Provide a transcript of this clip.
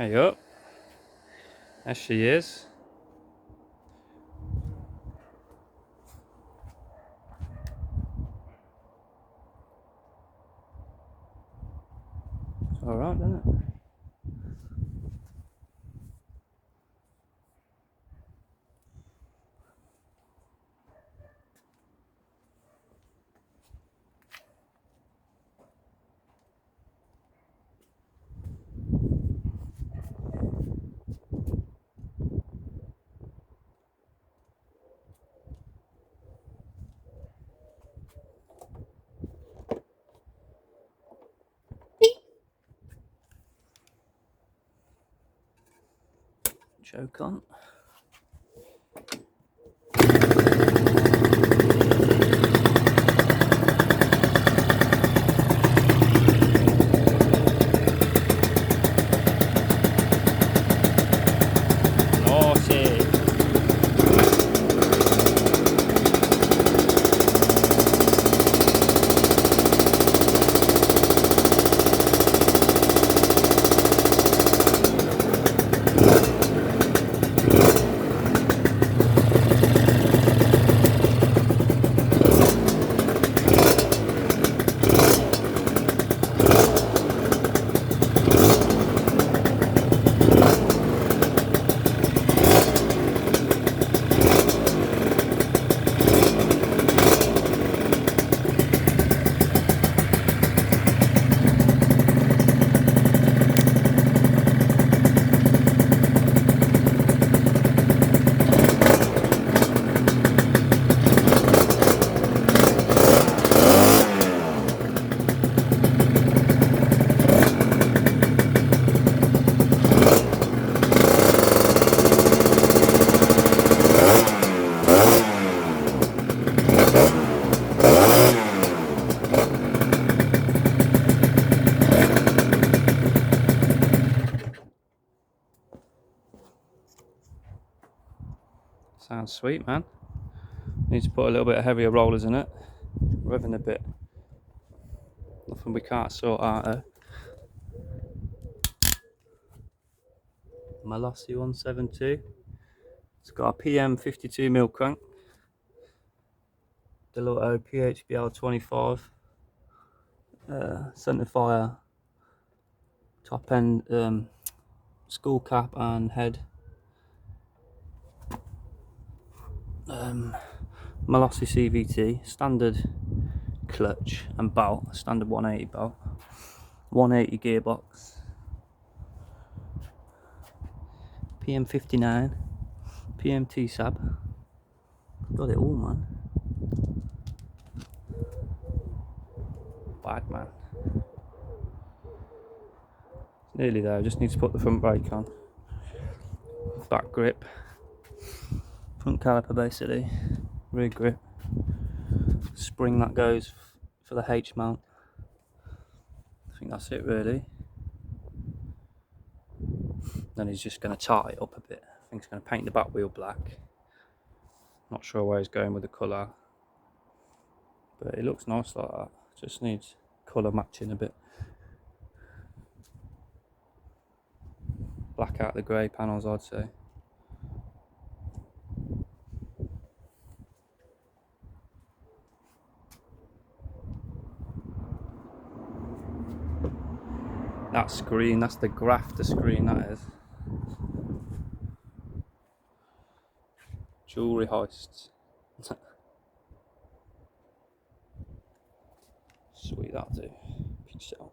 There you go. There she is. It's alright, isn't it? Choke on. Naughty. Sounds sweet, man. Need to put a little bit of heavier rollers in it. Revving a bit. Nothing we can't sort out. Malossi 172. It's got a PM 52mm crank. Deluto PHBL 25. Centerfire top end skull cap and head. Malossi CVT, standard clutch and bolt, standard 180 bolt, 180 gearbox, PM59, PMT sab. Got it all, man. Bad man. Nearly there. Just need to put the front brake on. Back grip. Front caliper basically. Rear grip. Spring that goes for the H mount. I think that's it really. Then he's just going to tar it up a bit. I think he's going to paint the back wheel black. Not sure where he's going with the colour. But it looks nice like that. Just needs colour matching a bit. Black out the grey panels, I'd say. That screen, that's the grafter screen, that is. Jewellery heists. Sweet, that'll do. Peace out.